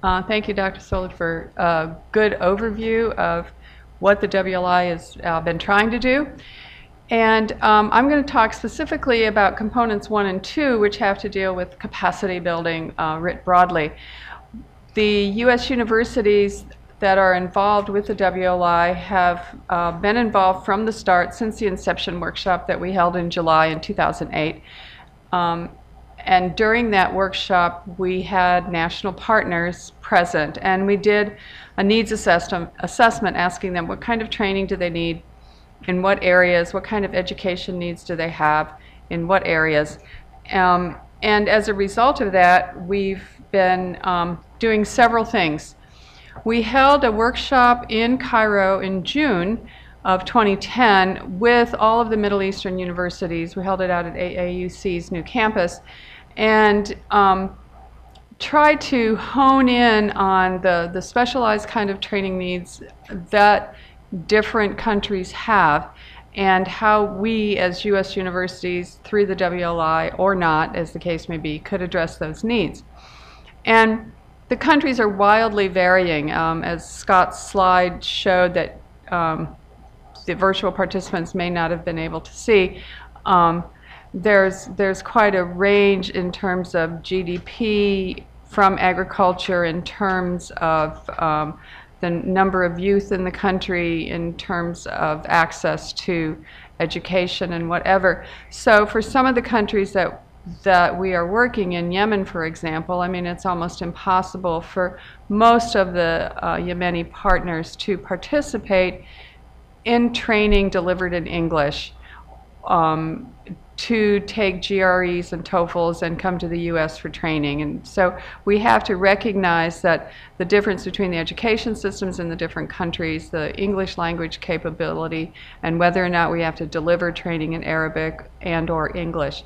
Thank you, Dr. Solid, for a good overview of what the WLI has been trying to do. And I'm going to talk specifically about components 1 and 2, which have to deal with capacity building writ broadly. The U.S. universities that are involved with the WLI have been involved from the start since the inception workshop that we held in July in 2008. And during that workshop, we had national partners present, and we did a needs assessment asking them what kind of training do they need, in what areas, what kind of education needs do they have, in what areas. And as a result of that, we've been doing several things. We held a workshop in Cairo in June of 2010 with all of the Middle Eastern universities. We held it out at AAUC's new campus, and tried to hone in on the specialized kind of training needs that different countries have, and how we as U.S. universities, through the WLI or not, as the case may be, could address those needs. And the countries are wildly varying, as Scott's slide showed that the virtual participants may not have been able to see. There's quite a range in terms of GDP from agriculture, in terms of the number of youth in the country, in terms of access to education and whatever. So for some of the countries that we are working in, Yemen, for example, I mean, it's almost impossible for most of the Yemeni partners to participate in training delivered in English, to take GREs and TOEFLs and come to the U.S. for training. And so we have to recognize that the difference between the education systems in the different countries, the English language capability, and whether or not we have to deliver training in Arabic and or English.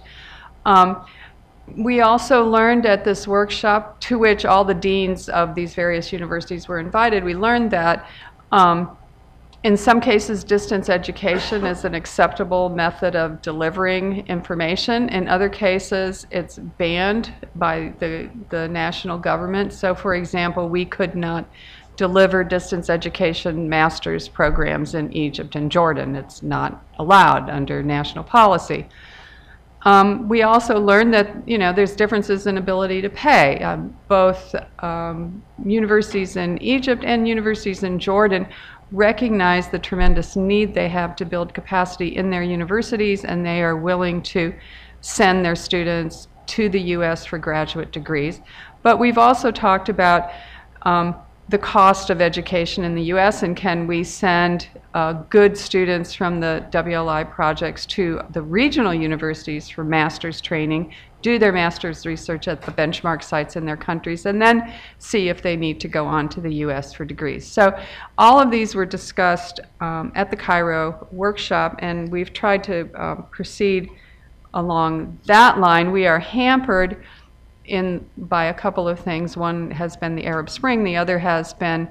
We also learned at this workshop, to which all the deans of these various universities were invited, we learned that in some cases, distance education is an acceptable method of delivering information. In other cases, it's banned by the national government. So, for example, we could not deliver distance education master's programs in Egypt and Jordan. It's not allowed under national policy. We also learned that, there's differences in ability to pay. Both universities in Egypt and universities in Jordan recognize the tremendous need they have to build capacity in their universities, and they are willing to send their students to the U.S. for graduate degrees. But we've also talked about the cost of education in the U.S. and can we send good students from the WLI projects to the regional universities for master's training, do their master's research at the benchmark sites in their countries, and then see if they need to go on to the U.S. for degrees. So all of these were discussed at the Cairo workshop, and we've tried to proceed along that line. We are hampered by a couple of things. One has been the Arab Spring, the other has been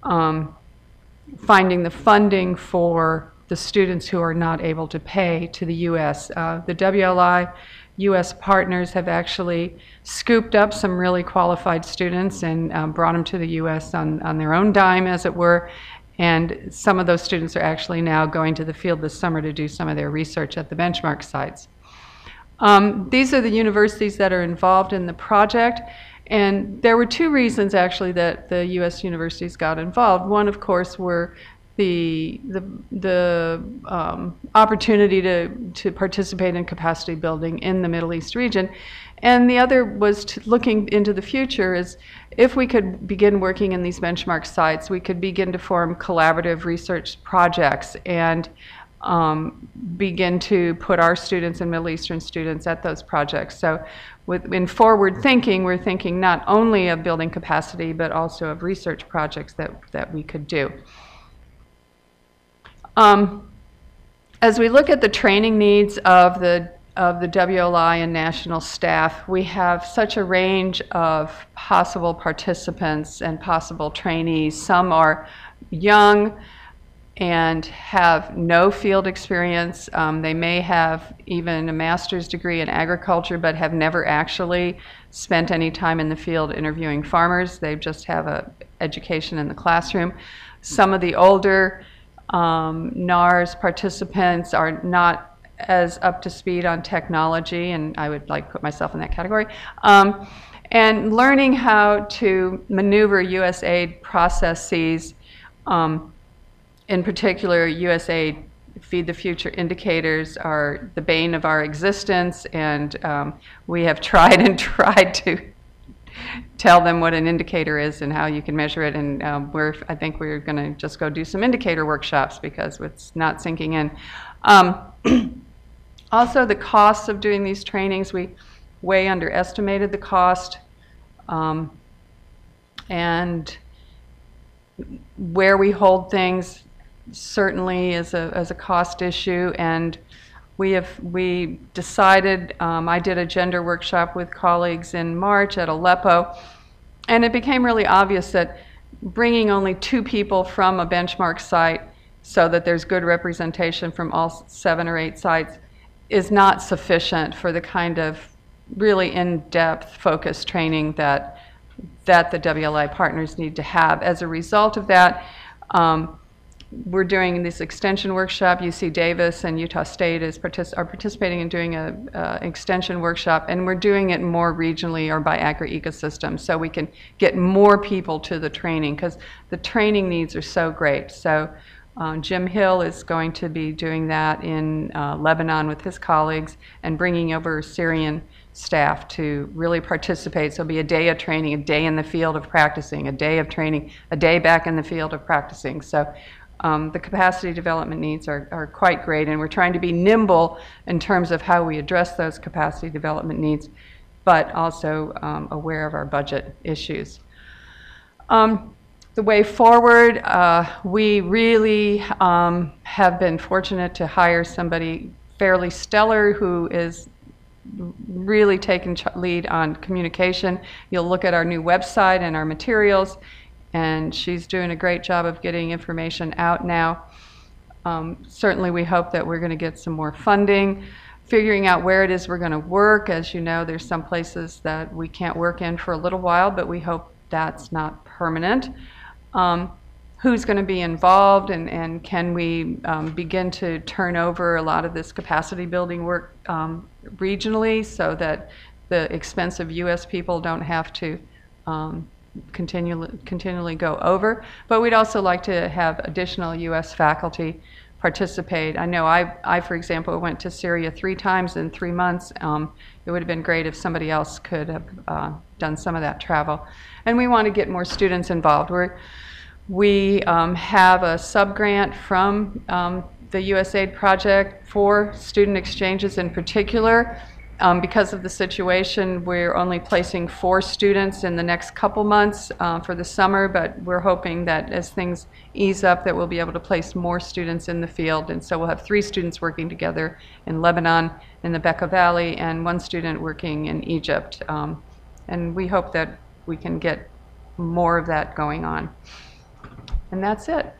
finding the funding for the students who are not able to pay to the U.S. The WLI U.S. partners have actually scooped up some really qualified students and brought them to the U.S. on their own dime, as it were, and some of those students are actually now going to the field this summer to do some of their research at the benchmark sites. These are the universities that are involved in the project, and there were two reasons actually that the U.S. universities got involved. One, of course, were the opportunity to participate in capacity building in the Middle East region, and the other was looking into the future. Is if we could begin working in these benchmark sites, we could begin to form collaborative research projects and begin to put our students and Middle Eastern students at those projects. So in forward thinking, we're thinking not only of building capacity, but also of research projects that we could do. As we look at the training needs of the WLI and national staff, we have such a range of possible participants and possible trainees. Some are young and have no field experience. They may have even a master's degree in agriculture but have never actually spent any time in the field interviewing farmers. They just have an education in the classroom. Some of the older NARS participants are not as up to speed on technology, and I would like put myself in that category. And learning how to maneuver USAID processes, in particular USAID Feed the Future indicators are the bane of our existence, and we have tried and tried to tell them what an indicator is and how you can measure it, and I think we're going to just go do some indicator workshops because it's not sinking in. Also, the costs of doing these trainings, we way underestimated the cost, and where we hold things certainly is a cost issue, and we decided, I did a gender workshop with colleagues in March at Aleppo, and it became really obvious that bringing only 2 people from a benchmark site so that there's good representation from all 7 or 8 sites is not sufficient for the kind of really in-depth focused training that the WLI partners need to have. As a result of that, we're doing this extension workshop. UC Davis and Utah State are participating in doing an extension workshop, and we're doing it more regionally or by agri-ecosystem so we can get more people to the training, because the training needs are so great. So Jim Hill is going to be doing that in Lebanon with his colleagues and bringing over Syrian staff to really participate. So it'll be a day of training, a day in the field of practicing, a day of training, a day back in the field of practicing. So the capacity development needs are quite great, and we're trying to be nimble in terms of how we address those capacity development needs, but also aware of our budget issues. The way forward, we really have been fortunate to hire somebody fairly stellar who is really taking lead on communication. You'll look at our new website and our materials, and she's doing a great job of getting information out now. Certainly we hope that we're going to get some more funding, figuring out where it is we're going to work. As you know, there's some places that we can't work in for a little while, but we hope that's not permanent. Who's going to be involved, and can we begin to turn over a lot of this capacity building work regionally so that the expensive U.S. people don't have to continually go over. But we'd also like to have additional U.S. faculty participate. I know I, for example, went to Syria 3 times in 3 months. It would have been great if somebody else could have done some of that travel. And we want to get more students involved. We have a sub-grant from the USAID project for student exchanges in particular. Because of the situation, we're only placing 4 students in the next couple months for the summer, but we're hoping that as things ease up that we'll be able to place more students in the field. And so we'll have 3 students working together in Lebanon, in the Bekaa Valley, and 1 student working in Egypt. And we hope that we can get more of that going on. And that's it.